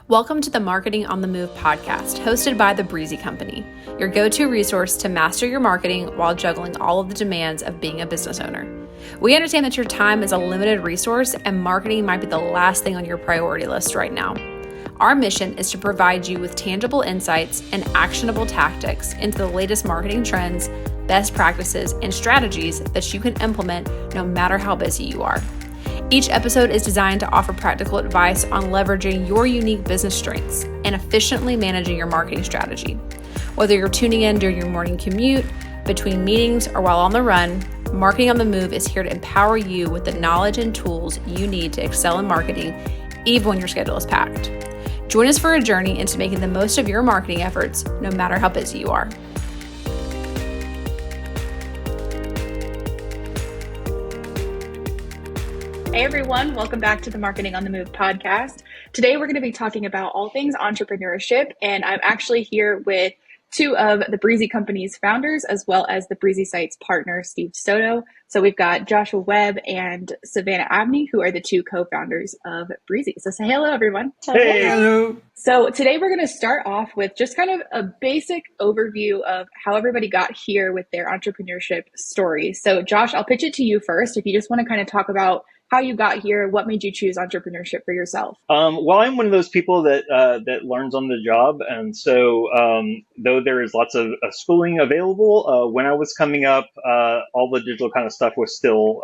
Welcome to the Marketing on the Move podcast, hosted by the Breezy Company, your go-to resource to master your marketing while juggling all of the demands of being a business owner. We understand that your time is a limited resource and marketing might be the last thing on your priority list right now. Our mission is to provide you with tangible insights and actionable tactics into the latest marketing trends, best practices, and strategies that you can implement no matter how busy you are. Each episode is designed to offer practical advice on leveraging your unique business strengths and efficiently managing your marketing strategy. Whether you're tuning in during your morning commute, between meetings, or while on the run, Marketing on the Move is here to empower you with the knowledge and tools you need to excel in marketing, even when your schedule is packed. Join us for a journey into making the most of your marketing efforts, no matter how busy you are. Hey everyone, welcome back to the Marketing on the Move podcast. Today we're going to be talking about all things entrepreneurship, and I'm actually here with two of the Breezy Company's founders as well as the Breezy Site's partner, Steve Soto. So we've got Joshua Webb and Savannah Abney, who are the two co-founders of Breezy. So say hello everyone. Hey. Hello. So today we're going to start off with just kind of a basic overview of how everybody got here with their entrepreneurship story. So Josh, I'll pitch it to you first. If you just want to kind of talk about how you got here, what made you choose entrepreneurship for yourself? Well, I'm one of those people that learns on the job, and so though there is lots of schooling available, when I was coming up, all the digital kind of stuff was still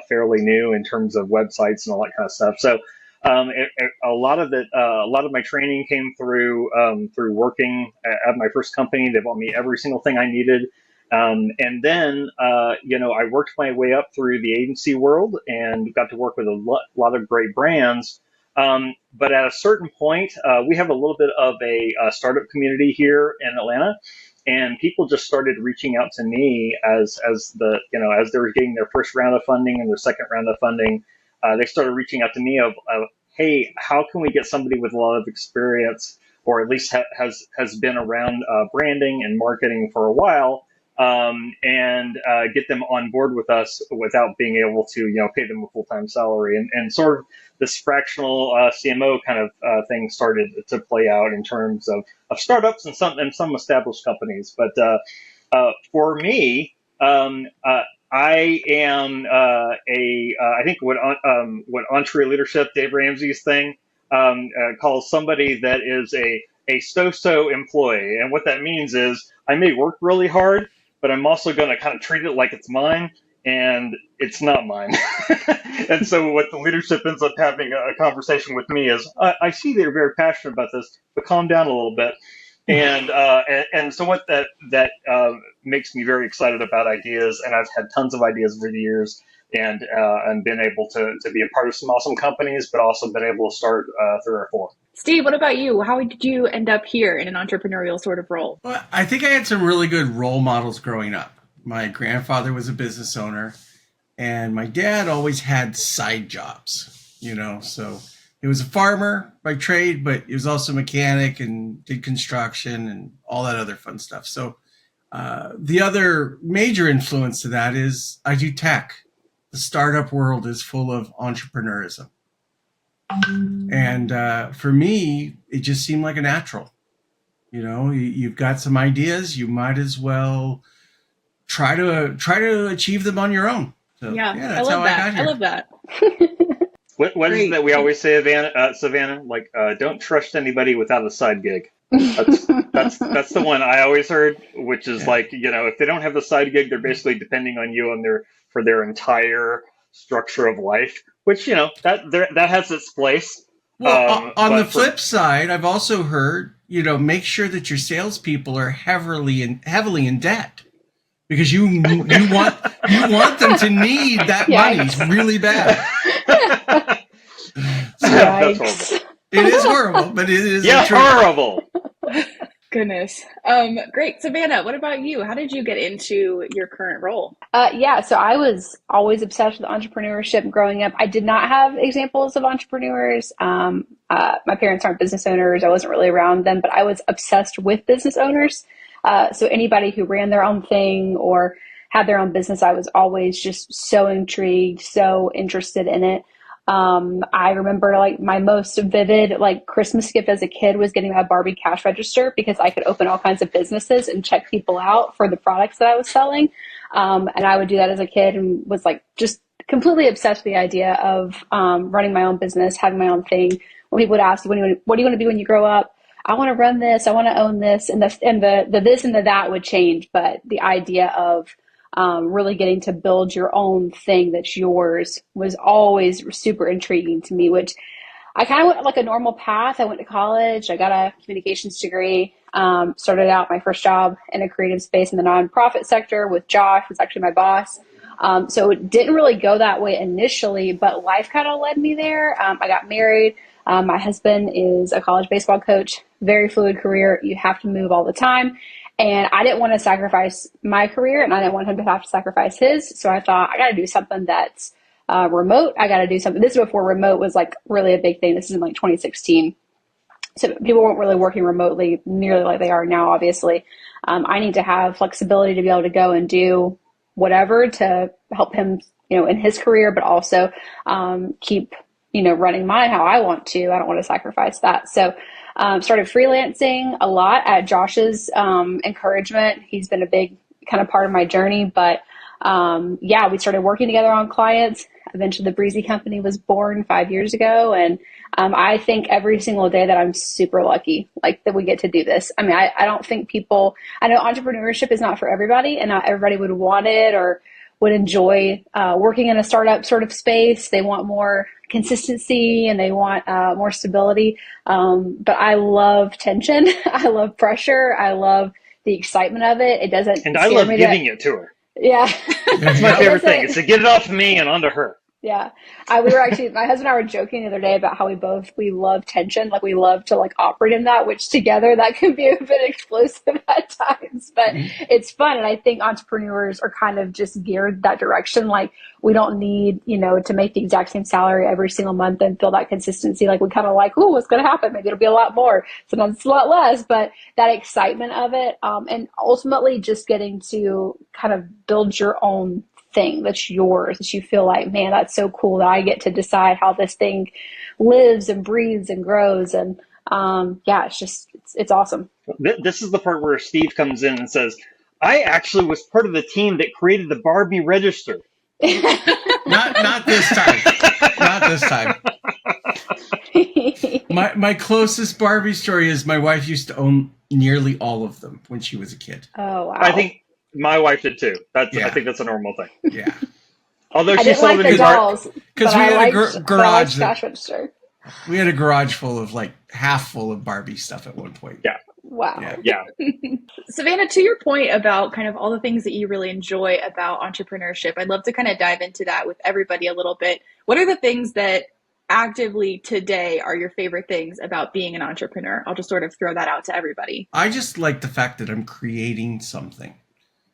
fairly new in terms of websites and all that kind of stuff. So a lot of my training came through working at my first company. They bought me every single thing I needed. And then, I worked my way up through the agency world and got to work with a lot of great brands. But at a certain point, we have a little bit of a startup community here in Atlanta, and people just started reaching out to me as they were getting their first round of funding and their second round of funding. They started reaching out to me of, hey, how can we get somebody with a lot of experience, or at least has been around branding and marketing for a while, and get them on board with us without being able to, pay them a full-time salary. And sort of this fractional CMO kind of thing started to play out in terms of startups and some established companies. But for me, I am I think what EntreLeadership, Dave Ramsey's thing, calls somebody that is a so-so employee. And what that means is I may work really hard, but I'm also going to kind of treat it like it's mine, and it's not mine. And so what the leadership ends up having a conversation with me is, I see that you're very passionate about this, but calm down a little bit. And so what that makes me very excited about ideas, and I've had tons of ideas over the years, and been able to be a part of some awesome companies, but also been able to start 3 or 4. Steve, what about you? How did you end up here in an entrepreneurial sort of role? Well, I think I had some really good role models growing up. My grandfather was a business owner, and my dad always had side jobs, so he was a farmer by trade, but he was also a mechanic and did construction and all that other fun stuff. So the other major influence to that is I do tech. The startup world is full of entrepreneurism. And for me, it just seemed like a natural. You've got some ideas, you might as well try to achieve them on your own. So, that's how I got here. I love that. What is it that we always say, Savannah? Like, don't trust anybody without a side gig. That's the one I always heard, which is like, if they don't have the side gig, they're basically depending on you for their entire structure of life, which, that has its place. Well, on the flip side, I've also heard, make sure that your salespeople are heavily in debt, because you want them to need that money really bad. That's horrible. It is horrible, but it is horrible. Goodness. Great. Savannah, what about you? How did you get into your current role? So I was always obsessed with entrepreneurship growing up. I did not have examples of entrepreneurs. My parents aren't business owners. I wasn't really around them, but I was obsessed with business owners. So anybody who ran their own thing or had their own business, I was always just so intrigued, so interested in it. I remember like my most vivid like Christmas gift as a kid was getting a Barbie cash register because I could open all kinds of businesses and check people out for the products that I was selling. And I would do that as a kid and was like just completely obsessed with the idea of running my own business, having my own thing. When people would ask, what do you want to be when you grow up? I want to run this. I want to own this, and the this and the that would change. But the idea of really getting to build your own thing that's yours was always super intriguing to me, which I kind of went like a normal path. I went to college. I got a communications degree. Started out my first job in a creative space in the nonprofit sector with Josh, who's actually my boss. So it didn't really go that way initially, but life kind of led me there. I got married. My husband is a college baseball coach, very fluid career. You have to move all the time. And I didn't want to sacrifice my career, and I didn't want him to have to sacrifice his. So I thought, I got to do something that's remote. I got to do something. This is before remote was like really a big thing. This is in like 2016. So people weren't really working remotely nearly like they are now, obviously. I need to have flexibility to be able to go and do whatever to help him, in his career, but also keep, running mine how I want to. I don't want to sacrifice that. So started freelancing a lot at Josh's encouragement. He's been a big kind of part of my journey, but we started working together on clients. Eventually the Breezy company was born 5 years ago. And I think every single day that I'm super lucky, like that we get to do this. I mean, I don't think I know entrepreneurship is not for everybody, and not everybody would want it or would enjoy working in a startup sort of space. They want more consistency and they want more stability. But I love tension. I love pressure. I love the excitement of it. It doesn't. And I love giving it to her. Yeah. That's my favorite thing. It's to get it off me and onto her. Yeah. We were actually, my husband and I were joking the other day about how we love tension. Like we love to like operate in that, which together that can be a bit explosive at times, but it's fun. And I think entrepreneurs are kind of just geared that direction. Like we don't need, to make the exact same salary every single month and feel that consistency. Like we kind of like, oh, what's going to happen? Maybe it'll be a lot more. Sometimes it's a lot less, but that excitement of it. And ultimately just getting to kind of build your own thing that's yours, that you feel like, man, that's so cool that I get to decide how this thing lives and breathes and grows. And it's awesome. This is the part where Steve comes in and says, I actually was part of the team that created the Barbie register. Not this time. Not this time. My closest Barbie story is my wife used to own nearly all of them when she was a kid. Oh, wow. I think my wife did too. I think that's a normal thing. Yeah. Although she sold the dolls, because we had a garage. Cash register. We had a garage full of like half full of Barbie stuff at one point. Yeah. Wow. Yeah. Savannah, to your point about kind of all the things that you really enjoy about entrepreneurship, I'd love to kind of dive into that with everybody a little bit. What are the things that actively today are your favorite things about being an entrepreneur? I'll just sort of throw that out to everybody. I just like the fact that I'm creating something.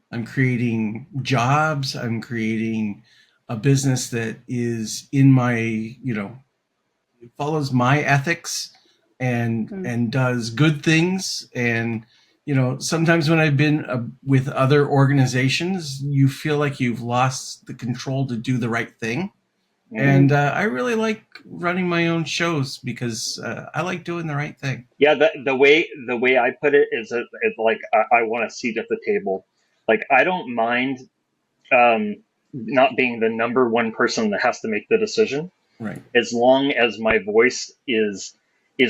I'm creating jobs. I'm creating a business that is in my, follows my ethics and does good things. And, sometimes when I've been with other organizations, you feel like you've lost the control to do the right thing. Mm-hmm. And I really like running my own shows because I like doing the right thing. Yeah, the way I put it is it's like I want a seat at the table. Like I don't mind not being the number one person that has to make the decision, right? As long as my voice is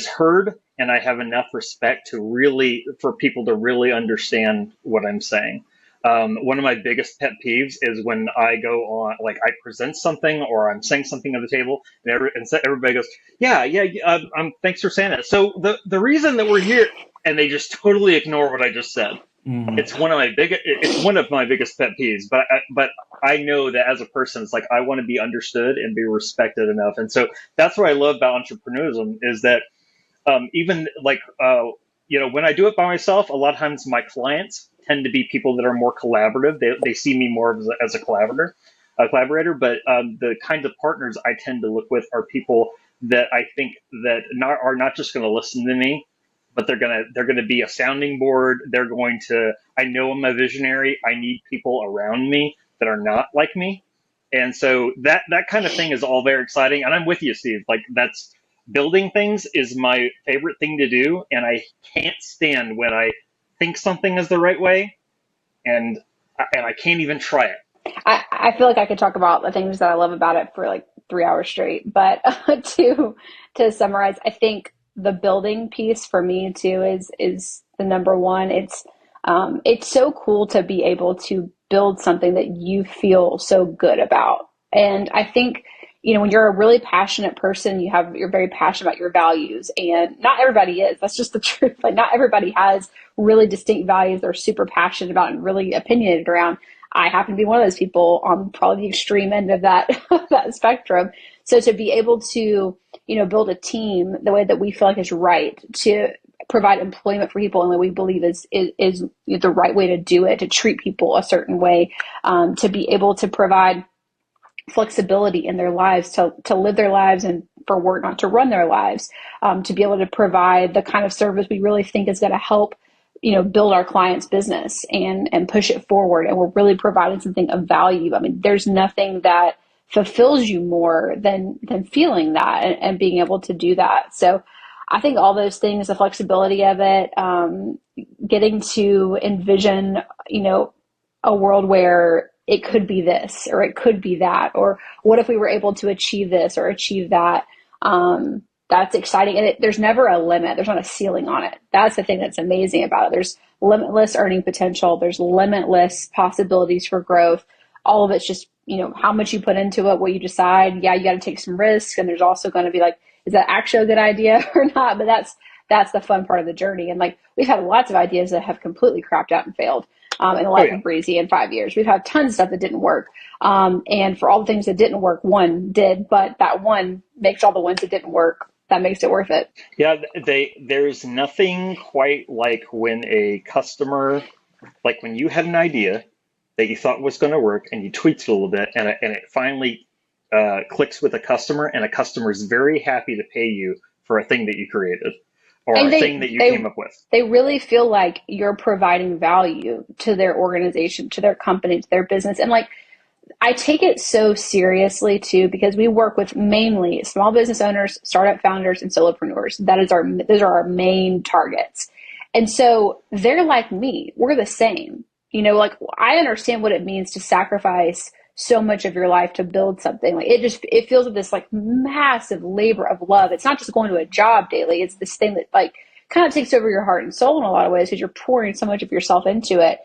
heard and I have enough respect for people to really understand what I'm saying. One of my biggest pet peeves is when I go on, like I present something or I'm saying something at the table, and everybody goes, thanks for saying that. So the reason that we're here, and they just totally ignore what I just said. Mm-hmm. It's one of my biggest pet peeves. But I know that as a person, it's like I want to be understood and be respected enough. And so that's what I love about entrepreneurship is that even like when I do it by myself, a lot of times my clients tend to be people that are more collaborative. They see me more as a collaborator. But the kinds of partners I tend to look with are people that I think that are not just going to listen to me, but they're gonna be a sounding board. I know I'm a visionary. I need people around me that are not like me. And so that kind of thing is all very exciting. And I'm with you, Steve. Like, that's building things is my favorite thing to do. And I can't stand when I think something is the right way and I can't even try it. I feel like I could talk about the things that I love about it for like 3 hours straight. But to summarize, I think the building piece for me too is the number one. It's so cool to be able to build something that you feel so good about. And I think, when you're a really passionate person, you're very passionate about your values, and not everybody is. That's just the truth. Like, not everybody has really distinct values they're super passionate about and really opinionated around. I happen to be one of those people on probably the extreme end of that that spectrum. So to be able to, build a team the way that we feel like is right, to provide employment for people and that we believe is the right way to do it, to treat people a certain way, to be able to provide flexibility in their lives, to live their lives and for work not to run their lives, to be able to provide the kind of service we really think is going to help build our client's business and push it forward. And we're really providing something of value. I mean, there's nothing that fulfills you more than feeling that and being able to do that. So I think all those things, the flexibility of it, getting to envision, a world where it could be this, or it could be that, or what if we were able to achieve this or achieve that? That's exciting. And there's never a limit. There's not a ceiling on it. That's the thing that's amazing about it. There's limitless earning potential. There's limitless possibilities for growth. All of it's just, how much you put into it, what you decide. Yeah, you got to take some risks. And there's also going to be like, is that actually a good idea or not? But that's the fun part of the journey. And like, we've had lots of ideas that have completely crapped out and failed. In the life of Breezy in 5 years. We've had tons of stuff that didn't work. And for all the things that didn't work, one did, but that one makes all the ones that didn't work. That makes it worth it. Yeah, there's nothing quite like when a customer, like when you had an idea that you thought was going to work and you tweaked it a little bit and it finally clicks with a customer, and a customer is very happy to pay you for a thing that you created. Or a thing that you came up with. They really feel like you're providing value to their organization, to their company, to their business. And like, I take it so seriously too, because we work with mainly small business owners, startup founders, and solopreneurs. Those are our main targets. And so they're like me. We're the same. Like, I understand what it means to sacrifice so much of your life to build something. Like, it feels like this like massive labor of love. It's not just going to a job daily. It's this thing that like kind of takes over your heart and soul in a lot of ways because you're pouring so much of yourself into it.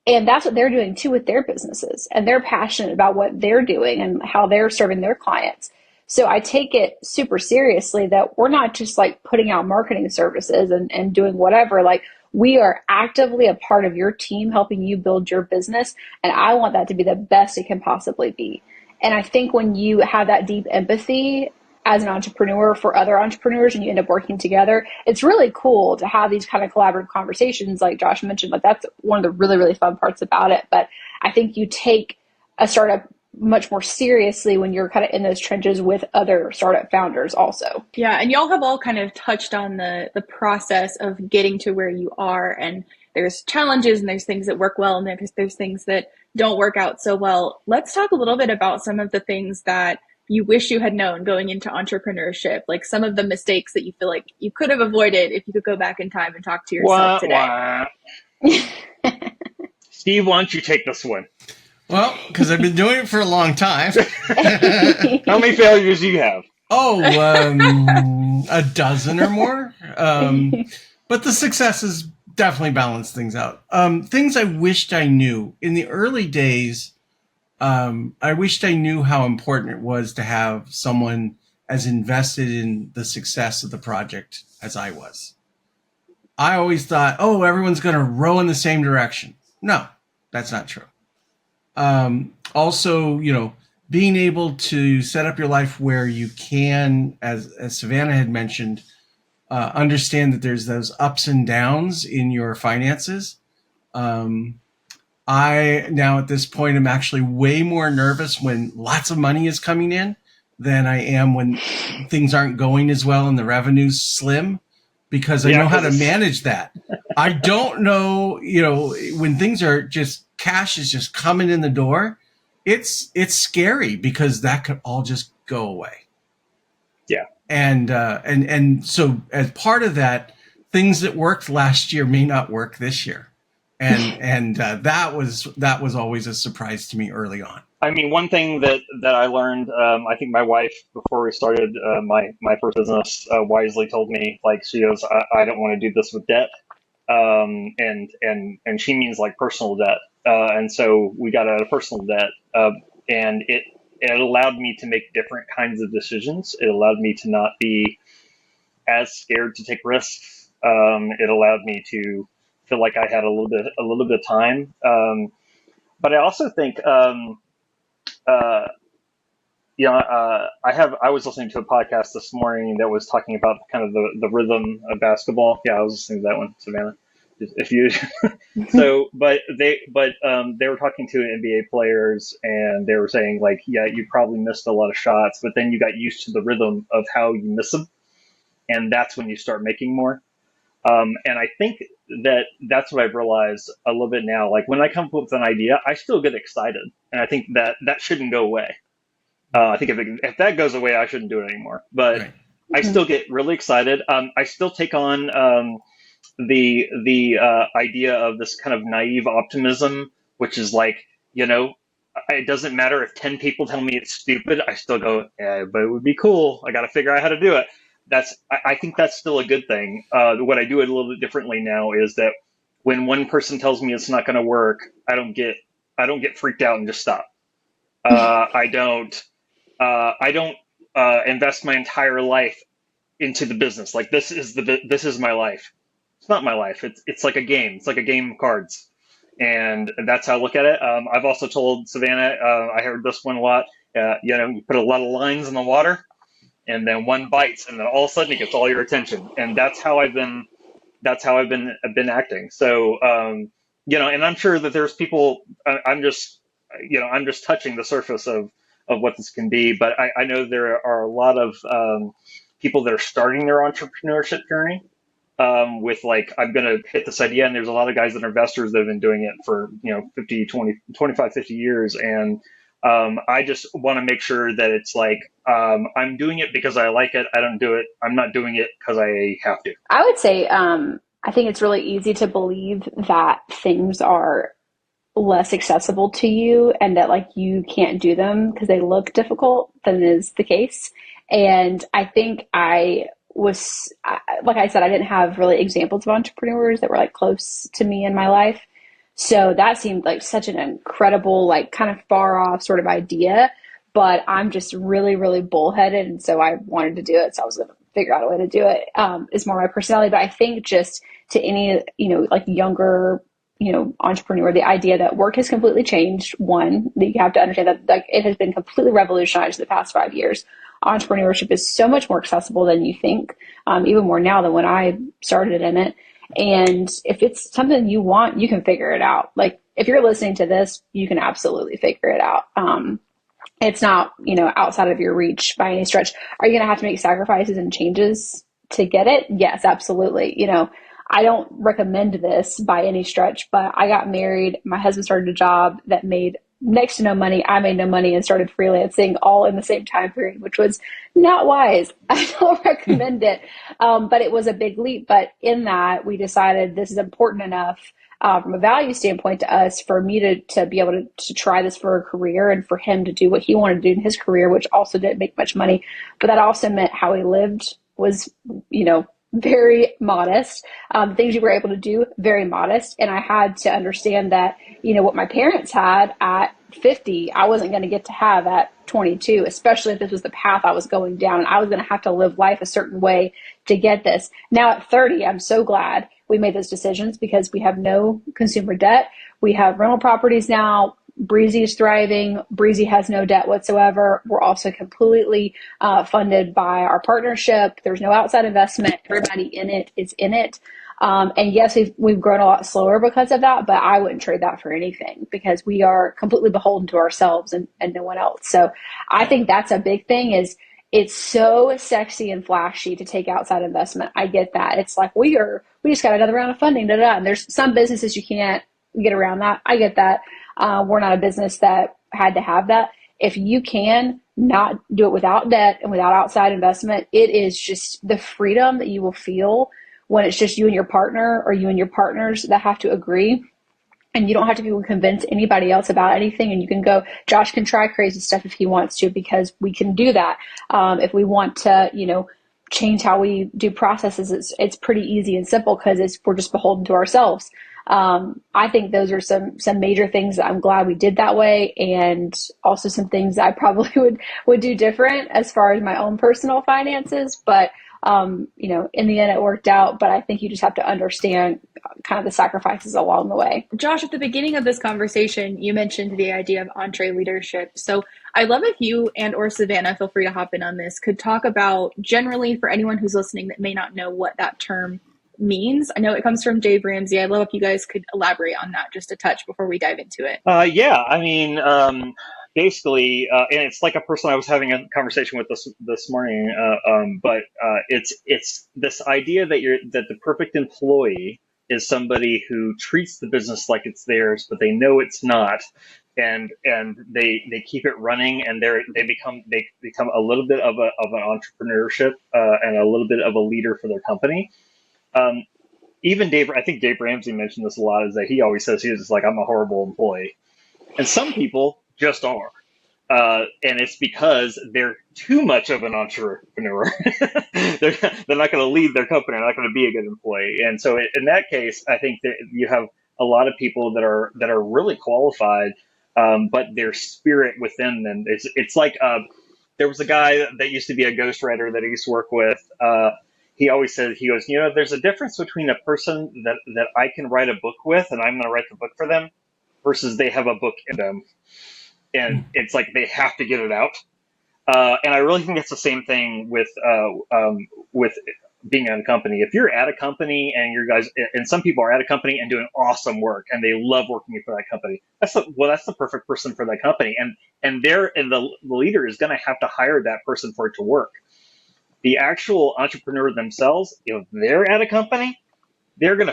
And that's what they're doing too with their businesses. And they're passionate about what they're doing and how they're serving their clients. So I take it super seriously that we're not just like putting out marketing services and doing whatever. Like, we are actively a part of your team helping you build your business. And I want that to be the best it can possibly be. And I think when you have that deep empathy as an entrepreneur for other entrepreneurs and you end up working together, it's really cool to have these kind of collaborative conversations like Josh mentioned. Like, that's one of the really, really fun parts about it. But I think you take a startup much more seriously when you're kind of in those trenches with other startup founders also. Yeah, and y'all have all kind of touched on the process of getting to where you are, and there's challenges and there's things that work well and there's things that don't work out so well. Let's talk a little bit about some of the things that you wish you had known going into entrepreneurship, like some of the mistakes that you feel like you could have avoided if you could go back in time and talk to yourself today. Steve, why don't you take this one? Well, because I've been doing it for a long time. How many failures do you have? A dozen or more. But the successes definitely balance things out. Things I wished I knew in the early days. I wished I knew how important it was to have someone as invested in the success of the project as I was. I always thought, everyone's going to row in the same direction. No, that's not true. Also, being able to set up your life where you can, as Savannah had mentioned, understand that there's those ups and downs in your finances. I now at this point am actually way more nervous when lots of money is coming in than I am when things aren't going as well and the revenue's slim, because I know how to manage that. I don't know, when things are just cash is just coming in the door. it's scary because that could all just go away. Yeah. And so as part of that, things that worked last year may not work this year. And that was always a surprise to me early on. I mean, one thing that I learned, I think my wife, before we started my first business, wisely told me, like, she goes, I don't want to do this with debt. And she means like personal debt. And so we got out of personal debt, and it allowed me to make different kinds of decisions. It allowed me to not be as scared to take risks. It allowed me to feel like I had a little bit of time. But I also think, uh, I was listening to a podcast this morning that was talking about kind of the rhythm of basketball. Yeah, I was listening to that one, Savannah. If you but they were talking to NBA players, and they were saying, like, yeah, you probably missed a lot of shots, but then you got used to the rhythm of how you miss them, and that's when you start making more. And I think that's what I've realized a little bit now. Like, when I come up with an idea, I still get excited, and I think that shouldn't go away. I think if that goes away, I shouldn't do it anymore. But Right. I still get really excited. I still take on the idea of this kind of naive optimism, which is like, it doesn't matter if 10 people tell me it's stupid. I still go, yeah, but it would be cool. I got to figure out how to do it. I think that's still a good thing. What I do it a little bit differently now is that when one person tells me it's not going to work, I don't get freaked out and just stop. I don't invest my entire life into the business. Like, this is my life. It's not my life. It's like a game. It's like a game of cards, and that's how I look at it. I've also told Savannah, I heard this one a lot. You put a lot of lines in the water, and then one bites, and then all of a sudden it gets all your attention. And that's how I've been acting. So, and I'm sure that there's people. I'm just touching the surface of what this can be. But I know there are a lot of people that are starting their entrepreneurship journey with, like, I'm going to hit this idea. And there's a lot of guys that are investors that have been doing it for, 50, 20, 25, 50 years. And I just want to make sure that it's like, I'm doing it because I like it. I'm not doing it because I have to. I would say, I think it's really easy to believe that things are less accessible to you and that, like, you can't do them because they look difficult than is the case. And I think like I said, I didn't have really examples of entrepreneurs that were, like, close to me in my life. So that seemed like such an incredible, like, kind of far off sort of idea, but I'm just really, really bullheaded. And so I wanted to do it. So I was going to figure out a way to do it. It's more my personality, but I think just to any, like, younger, entrepreneur, the idea that work has completely changed. One, that you have to understand that, like, it has been completely revolutionized in the past 5 years. Entrepreneurship is so much more accessible than you think, even more now than when I started in it. And if it's something you want, you can figure it out. Like, if you're listening to this, you can absolutely figure it out. It's not, outside of your reach by any stretch. Are you going to have to make sacrifices and changes to get it? Yes, absolutely. I don't recommend this by any stretch, but I got married. My husband started a job that made next to no money. I made no money and started freelancing all in the same time period, which was not wise. I don't recommend it. But it was a big leap. But in that, we decided this is important enough from a value standpoint to us for me to be able to try this for a career, and for him to do what he wanted to do in his career, which also didn't make much money. But that also meant how he lived was, very modest. Things you were able to do, very modest. And I had to understand that, what my parents had at 50, I wasn't going to get to have at 22, especially if this was the path I was going down. And I was going to have to live life a certain way to get this. Now at 30, I'm so glad we made those decisions because we have no consumer debt. We have rental properties now. Breezy is thriving. Breezy has no debt whatsoever. We're also completely funded by our partnership. There's no outside investment. Everybody in it is in it. And yes, we've grown a lot slower because of that, but I wouldn't trade that for anything because we are completely beholden to ourselves and no one else. So I think that's a big thing. Is it's so sexy and flashy to take outside investment. I get that. It's like we just got another round of funding, and there's some businesses you can't get around that. I get that. We're not a business that had to have that. If you can not do it without debt and without outside investment, it is just the freedom that you will feel when it's just you and your partner, or you and your partners that have to agree. And you don't have to convince anybody else about anything. And you can go, Josh can try crazy stuff if he wants to, because we can do that. If we want to, change how we do processes, it's pretty easy and simple, because we're just beholden to ourselves. I think those are some major things that I'm glad we did that way, and also some things that I probably would do different as far as my own personal finances. But in the end, it worked out. But I think you just have to understand kind of the sacrifices along the way. Josh, at the beginning of this conversation, you mentioned the idea of EntreLeadership. So I'd love if you or Savannah, feel free to hop in on this, could talk about generally, for anyone who's listening that may not know what that term means. I know it comes from Dave Ramsey. I'd love if you guys could elaborate on that just a touch before we dive into it. Yeah, I mean, basically, and it's like a person I was having a conversation with this morning. But it's this idea that the perfect employee is somebody who treats the business like it's theirs, but they know it's not, and they keep it running, and they become a little bit of an entrepreneurship and a little bit of a leader for their company. Even I think Dave Ramsey mentioned this a lot, is that he always says he's just like, I'm a horrible employee. And some people just are. And it's because they're too much of an entrepreneur. they're not going to lead their company. They're not going to be a good employee. And so in that case, I think that you have a lot of people that are really qualified, but their spirit within them, it's like there was a guy that used to be a ghostwriter that I used to work with. He always said, he goes, there's a difference between a person that I can write a book with, and I'm going to write the book for them, versus they have a book in them. And it's like they have to get it out. And I really think it's the same thing with being at a company. If you're at a company and some people are at a company and doing awesome work and they love working for that company, that's the perfect person for that company. And the leader is going to have to hire that person for it to work. The actual entrepreneur themselves, if they're at a company, they're going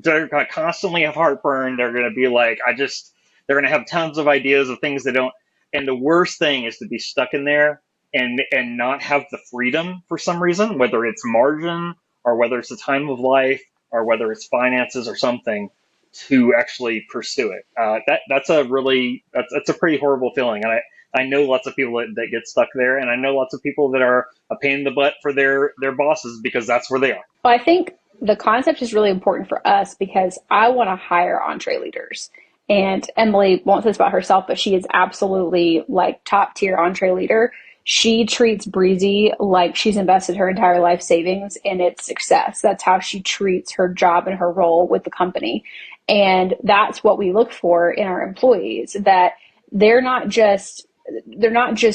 to constantly have heartburn. They're going to be like, they're going to have tons of ideas of things they don't. And the worst thing is to be stuck in there and not have the freedom for some reason, whether it's margin or whether it's the time of life or whether it's finances or something, to actually pursue it. That's a pretty horrible feeling. And I know lots of people that get stuck there, and I know lots of people that are a pain in the butt for their bosses because that's where they are. Well, I think the concept is really important for us because I want to hire EntreLeaders. And Emilie won't say this about herself, but she is absolutely like top tier EntreLeader. She treats Breezy like she's invested her entire life savings in its success. That's how she treats her job and her role with the company. And that's what we look for in our employees, that they're not just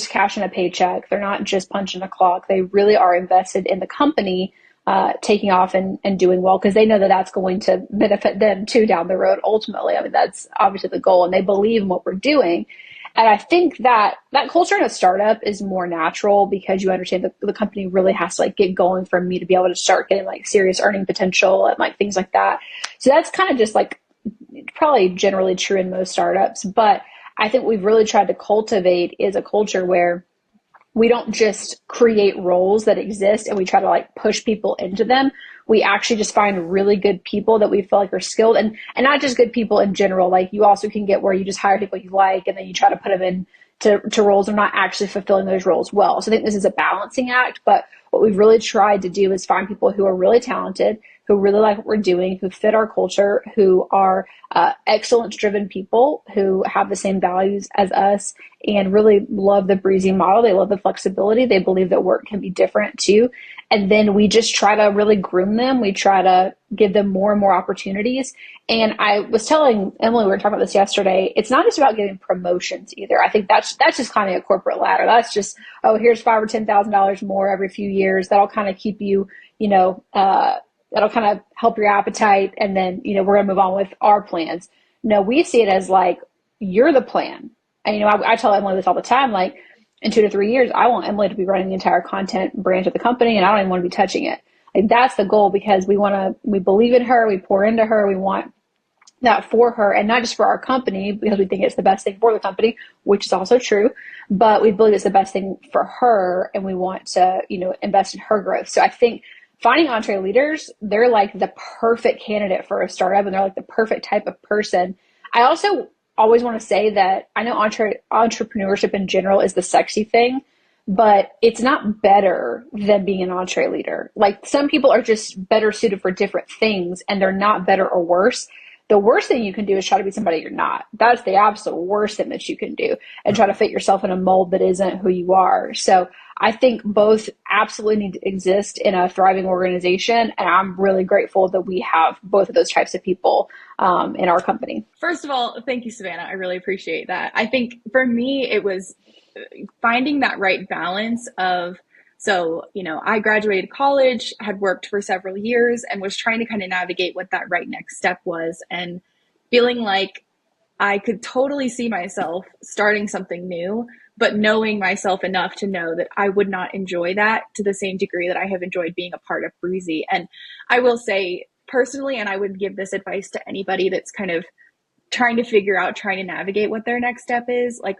cashing a paycheck. They're not just punching a clock. They really are invested in the company, taking off and doing well, because they know that that's going to benefit them too down the road. Ultimately, I mean, that's obviously the goal, and they believe in what we're doing. And I think that culture in a startup is more natural because you understand that the company really has to like get going for me to be able to start getting like serious earning potential and like things like that. So that's kind of just like probably generally true in most startups. But I think what we've really tried to cultivate is a culture where we don't just create roles that exist and we try to like push people into them. We actually just find really good people that we feel like are skilled, and not just good people in general. Like you also can get where you just hire people you like and then you try to put them in to roles that are not actually fulfilling those roles well. So I think this is a balancing act, but what we've really tried to do is find people who are really talented, who really like what we're doing, who fit our culture, who are excellence-driven people, who have the same values as us and really love the Breezy model. They love the flexibility. They believe that work can be different too. And then we just try to really groom them. We try to give them more and more opportunities. And I was telling Emilie, we were talking about this yesterday, it's not just about giving promotions either. I think that's just climbing a corporate ladder. That's just, oh, here's $5,000 or $10,000 more every few years. That'll kind of keep you, that'll kind of help your appetite. And then, we're going to move on with our plans. No, we see it as like, you're the plan. And, I tell Emilie this all the time, like in 2 to 3 years, I want Emilie to be running the entire content branch of the company, and I don't even want to be touching it. Like that's the goal, because we believe in her. We pour into her. We want that for her, and not just for our company because we think it's the best thing for the company, which is also true, but we believe it's the best thing for her and we want to, invest in her growth. So I think finding entre leaders, they're like the perfect candidate for a startup and they're like the perfect type of person. I also always want to say that I know entrepreneurship in general is the sexy thing, but it's not better than being an entre leader. Like some people are just better suited for different things and they're not better or worse. The worst thing you can do is try to be somebody you're not. That's the absolute worst thing that you can do, and try to fit yourself in a mold that isn't who you are. So I think both absolutely need to exist in a thriving organization. And I'm really grateful that we have both of those types of people in our company. First of all, thank you, Savannah. I really appreciate that. I think for me, it was finding that right balance of, I graduated college, had worked for several years, and was trying to kind of navigate what that right next step was, and feeling like I could totally see myself starting something new, but knowing myself enough to know that I would not enjoy that to the same degree that I have enjoyed being a part of Breezy. And I will say personally, and I would give this advice to anybody that's kind of trying to navigate what their next step is, like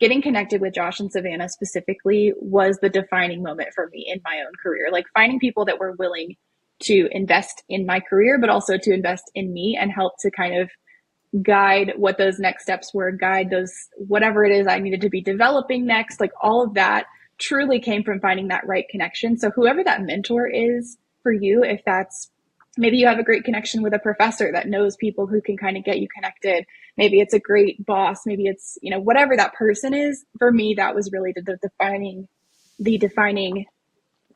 getting connected with Josh and Savannah specifically was the defining moment for me in my own career. Like finding people that were willing to invest in my career, but also to invest in me and help to kind of guide what those next steps were, guide those, whatever it is I needed to be developing next. Like all of that truly came from finding that right connection. So whoever that mentor is for you, if that's, maybe you have a great connection with a professor that knows people who can kind of get you connected. Maybe it's a great boss. Maybe it's, whatever that person is. For me, that was really the defining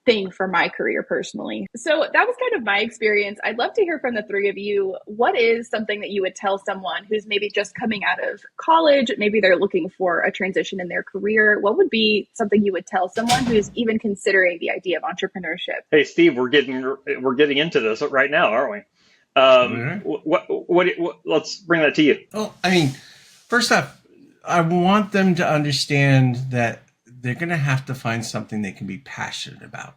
thing for my career personally. So that was kind of my experience. I'd love to hear from the three of you. What is something that you would tell someone who's maybe just coming out of college? Maybe they're looking for a transition in their career. What would be something you would tell someone who's even considering the idea of entrepreneurship? Hey, Steve, we're getting into this right now, aren't we? Let's bring that to you. Well, I mean, first off, I want them to understand that they're going to have to find something they can be passionate about.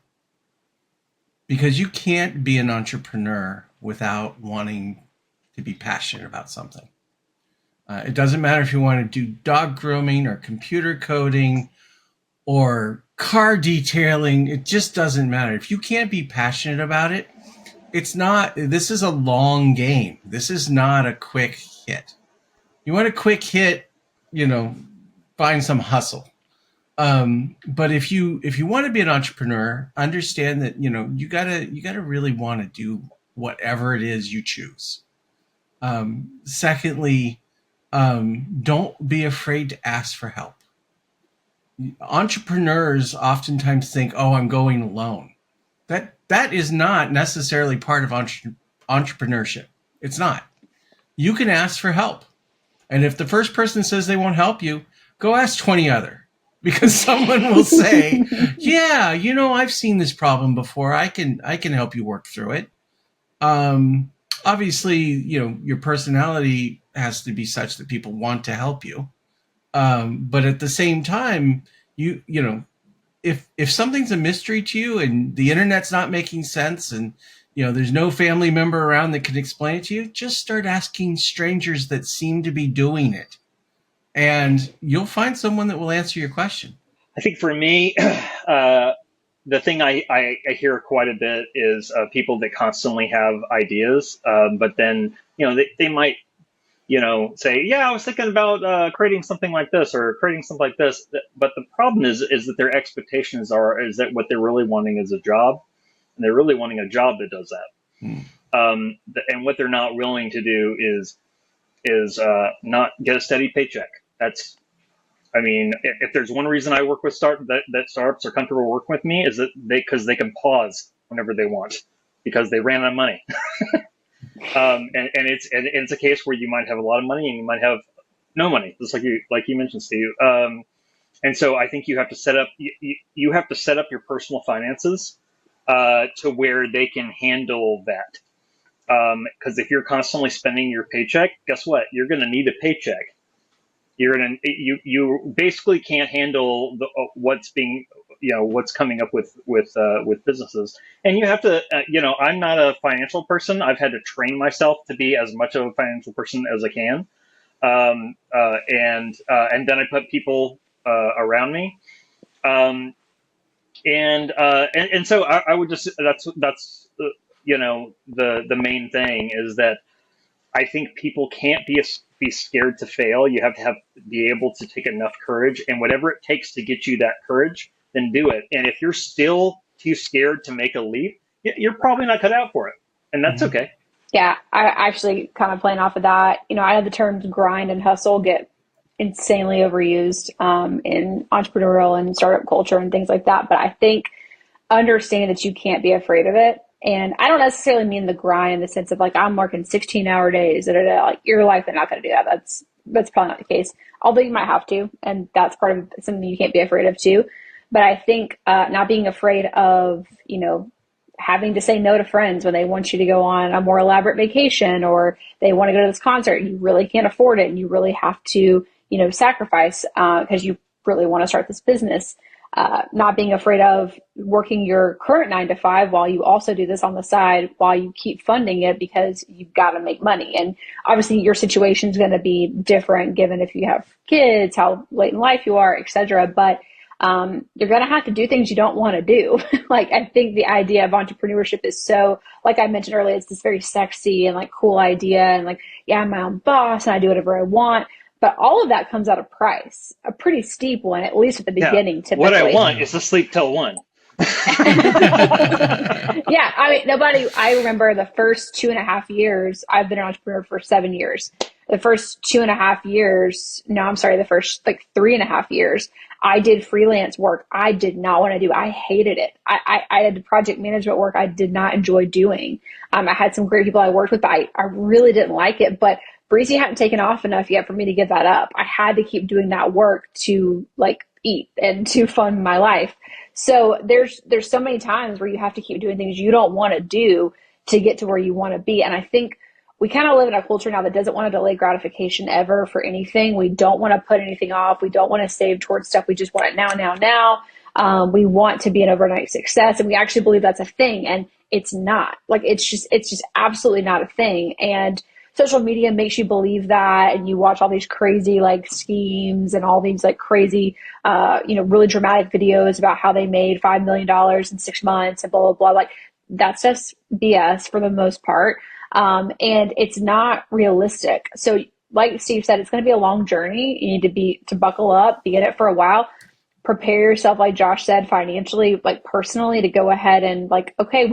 Because you can't be an entrepreneur without wanting to be passionate about something. It doesn't matter if you want to do dog grooming or computer coding or car detailing. It just doesn't matter. If you can't be passionate about it, this is a long game. This is not a quick hit. You want a quick hit, find some hustle. But if you want to be an entrepreneur, understand that, you gotta really want to do whatever it is you choose. Secondly, don't be afraid to ask for help. Entrepreneurs oftentimes think, oh, I'm going alone. That is not necessarily part of entrepreneurship. It's not. You can ask for help. And if the first person says they won't help you, go ask 20 other. Because someone will say, yeah, I've seen this problem before. I can help you work through it. Obviously, your personality has to be such that people want to help you. But at the same time, if something's a mystery to you and the internet's not making sense and, there's no family member around that can explain it to you, just start asking strangers that seem to be doing it. And you'll find someone that will answer your question. I think for me, the thing I hear quite a bit is people that constantly have ideas, but then, they might, say, yeah, I was thinking about creating something like this or creating something like this. But the problem is that their expectations is that what they're really wanting is a job, and they're really wanting a job that does that. And what they're not willing to do is not get a steady paycheck. If there's one reason I work with that startups are comfortable working with me is that because they can pause whenever they want because they ran out of money. And it's a case where you might have a lot of money and you might have no money, just like you mentioned, Steve. And so I think you have to set up your personal finances to where they can handle that. Because if you're constantly spending your paycheck, guess what? You're going to need a paycheck. you basically can't handle what's being, what's coming up with businesses, and you have to, I'm not a financial person. I've had to train myself to be as much of a financial person as I can, and then I put people around me, and so I would just, that's the main thing is that I think people can't be scared to fail. You have to be able to take enough courage, and whatever it takes to get you that courage, then do it. And if you're still too scared to make a leap, you're probably not cut out for it, and that's Mm-hmm. okay. Yeah, I actually kind of playing off of that. I know the terms grind and hustle get insanely overused in entrepreneurial and startup culture and things like that. But I think understanding that you can't be afraid of it. And I don't necessarily mean the grind in the sense of like I'm working 16-hour days. Like you're likely not going to do that. That's probably not the case. Although you might have to, and that's part of something you can't be afraid of too. But I think not being afraid of having to say no to friends when they want you to go on a more elaborate vacation or they want to go to this concert. You really can't afford it, and you really have to sacrifice because you really want to start this business. Not being afraid of working your current 9 to 5 while you also do this on the side while you keep funding it because you've got to make money. And obviously your situation is going to be different given if you have kids, how late in life you are, etc. But you're going to have to do things you don't want to do. Like, I think the idea of entrepreneurship is so, like I mentioned earlier, it's this very sexy and like cool idea. And like, yeah, I'm my own boss and I do whatever I want. But all of that comes at a price, a pretty steep one, at least at the beginning, typically. What I want is to sleep till 1. Yeah, I remember the first 2.5 years, I've been an entrepreneur for 7 years. The first 2.5 years, no, I'm sorry, the first like 3.5 years, I did freelance work I did not want to do. I hated it. I had project management work I did not enjoy doing. I had some great people I worked with, but I really didn't like it. But Breezy hadn't taken off enough yet for me to give that up. I had to keep doing that work to like eat and to fund my life. So there's so many times where you have to keep doing things you don't want to do to get to where you want to be. And I think we kind of live in a culture now that doesn't want to delay gratification ever for anything. We don't want to put anything off. We don't want to save towards stuff. We just want it now, now, now. We want to be an overnight success, and we actually believe that's a thing. And it's not. Like it's just absolutely not a thing. And social media makes you believe that, and you watch all these crazy like schemes and all these like crazy, really dramatic videos about how they made $5 million in 6 months and blah, blah, blah. Like that's just BS for the most part. And it's not realistic. So like Steve said, it's going to be a long journey. You need to buckle up, be in it for a while, prepare yourself, like Josh said, financially, like personally, to go ahead and like, okay,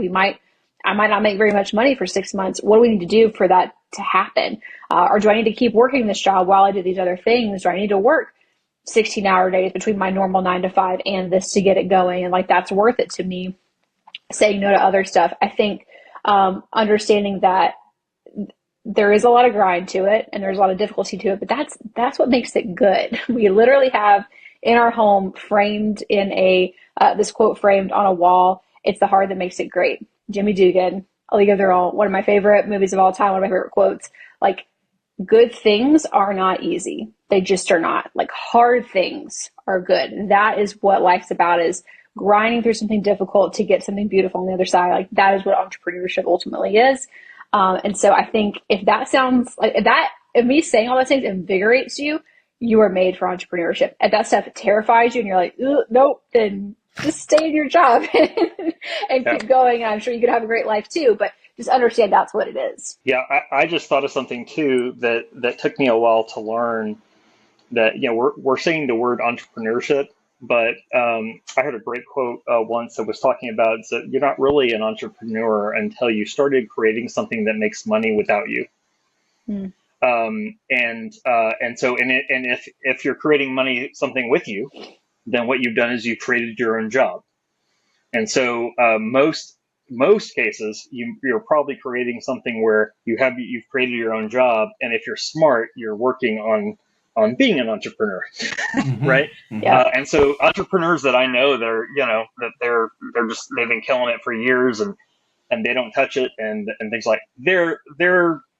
I might not make very much money for 6 months. What do we need to do for that to happen? Or do I need to keep working this job while I do these other things? Do I need to work 16-hour days between my normal 9 to 5 and this to get it going? And like, that's worth it to me. Saying no to other stuff. I think understanding that there is a lot of grind to it and there's a lot of difficulty to it, but that's what makes it good. We literally have in our home framed in this quote framed on a wall. It's the hard that makes it great. Jimmy Dugan, A League of Their Own, one of my favorite movies of all time, one of my favorite quotes. Like, good things are not easy. They just are not. Like, hard things are good. And that is what life's about, is grinding through something difficult to get something beautiful on the other side. Like, that is what entrepreneurship ultimately is. And so I think if that sounds like that, if me saying all those things invigorates you, you are made for entrepreneurship. If that stuff terrifies you and you're like, nope, then just stay in your job and keep going. And I'm sure you could have a great life too, but just understand that's what it is. Yeah, I just thought of something too that took me a while to learn. That we're saying the word entrepreneurship, but I heard a great quote once that was talking about that you're not really an entrepreneur until you started creating something that makes money without you. Mm. If you're creating something with you, then what you've done is you created your own job. And so most cases, you're probably creating something where you've created your own job, and if you're smart, you're working on being an entrepreneur, Mm-hmm. right? Yeah. And so entrepreneurs that I know, they've been killing it for years, and they don't touch it, and things like they're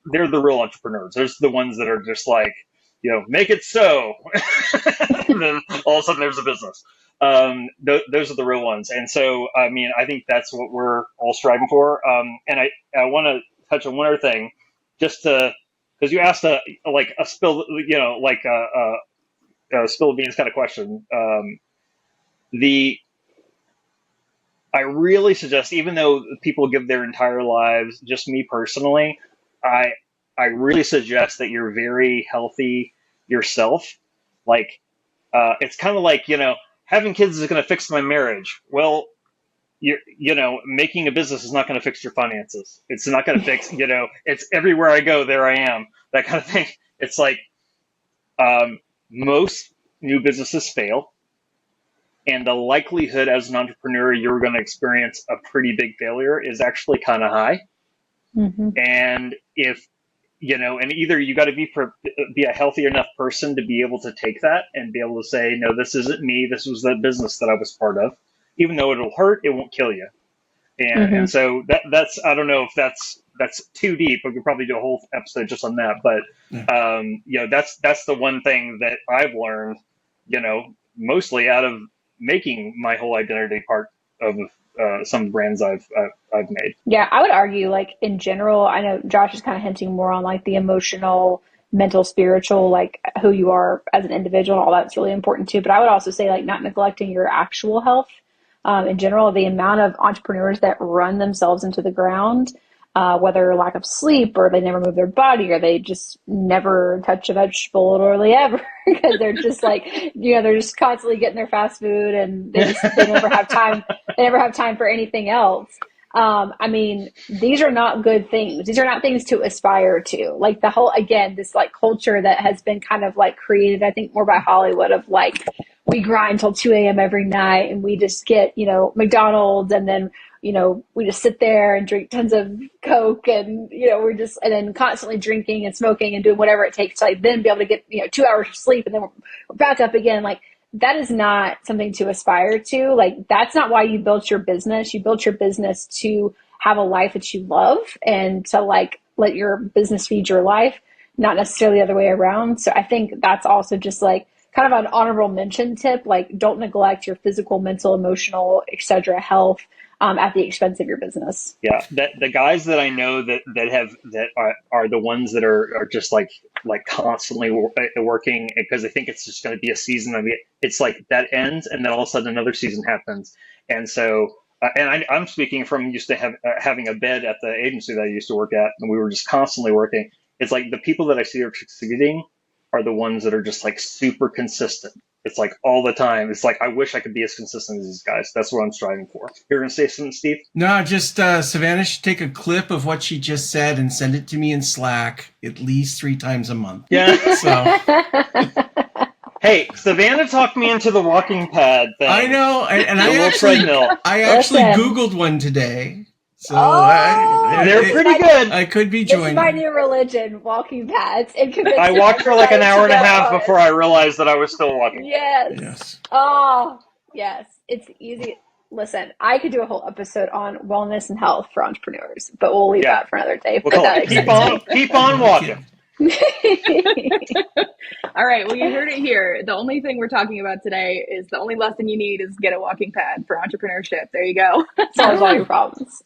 the real entrepreneurs. There's the ones that are just like, make it so. And then all of a sudden there's a business. Those are the real ones. And so, I mean, I think that's what we're all striving for. And I want to touch on one other thing, just to, because you asked a spill, a spill of beans kind of question. I really suggest, even though people give their entire lives, just me personally, I really suggest that you're very healthy yourself. Like, it's kind of like, having kids is going to fix my marriage. Well, making a business is not going to fix your finances. It's not going to fix, it's everywhere I go, there I am, that kind of thing. It's like, most new businesses fail. And the likelihood as an entrepreneur you're going to experience a pretty big failure is actually kind of high. Mm-hmm. And if, and either you got to be a healthy enough person to be able to take that and be able to say, no, this isn't me. This was the business that I was part of. Even though it'll hurt, it won't kill you. And so that's, I don't know if that's too deep. We could probably do a whole episode just on that. But, that's the one thing that I've learned, mostly out of making my whole identity part of some brands I've made. Yeah, I would argue, like, in general, I know Josh is kind of hinting more on like the emotional, mental, spiritual, like who you are as an individual, all that's really important too. But I would also say, like, not neglecting your actual health. In general, the amount of entrepreneurs that run themselves into the ground, whether lack of sleep or they never move their body or they just never touch a vegetable literally ever because they're just like, they're just constantly getting their fast food and they never have time. They never have time for anything else. I mean, these are not good things. These are not things to aspire to. Like the whole, again, this like culture that has been kind of like created, I think more by Hollywood of like, we grind till 2 a.m. every night and we just get, McDonald's and then, we just sit there and drink tons of Coke and, and then constantly drinking and smoking and doing whatever it takes to like then be able to get, 2 hours of sleep and then we're back up again. Like that is not something to aspire to. Like that's not why you built your business. You built your business to have a life that you love and to like let your business feed your life, not necessarily the other way around. So I think that's also just like kind of an honorable mention tip, like don't neglect your physical, mental, emotional, etc. health at the expense of your business. Yeah, the guys that I know that are the ones that are just like constantly working because they think it's just going to be a season of it. It's like that ends, and then all of a sudden another season happens. And so, and I'm speaking from used to having a bed at the agency that I used to work at, and we were just constantly working. It's like the people that I see are succeeding are the ones that are just like super consistent. It's like all the time. It's like, I wish I could be as consistent as these guys. That's what I'm striving for. You're going to say something, Steve? No, just Savannah should take a clip of what she just said and send it to me in Slack at least 3 times a month. Yeah. So. Hey, Savannah talked me into the walking pad thing. I know. And I actually Googled one today. So they're pretty good. I could be joining. It's my new religion, walking pads. I walked for like an hour and a half before I realized that I was still walking. Yes. Oh, yes. It's easy. Listen, I could do a whole episode on wellness and health for entrepreneurs, but we'll leave that for another day. Keep on walking. All right. Well, you heard it here. The only thing we're talking about today is the only lesson you need is get a walking pad for entrepreneurship. There you go. Solves all your problems.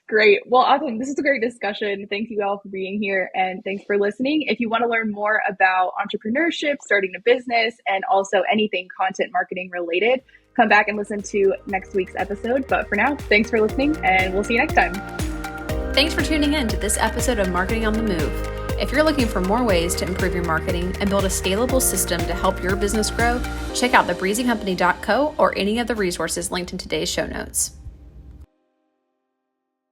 Great. Well, awesome. This is a great discussion. Thank you all for being here and thanks for listening. If you want to learn more about entrepreneurship, starting a business, and also anything content marketing related, come back and listen to next week's episode. But for now, thanks for listening and we'll see you next time. Thanks for tuning in to this episode of Marketing on the Move. If you're looking for more ways to improve your marketing and build a scalable system to help your business grow, check out thebreezycompany.co or any of the resources linked in today's show notes.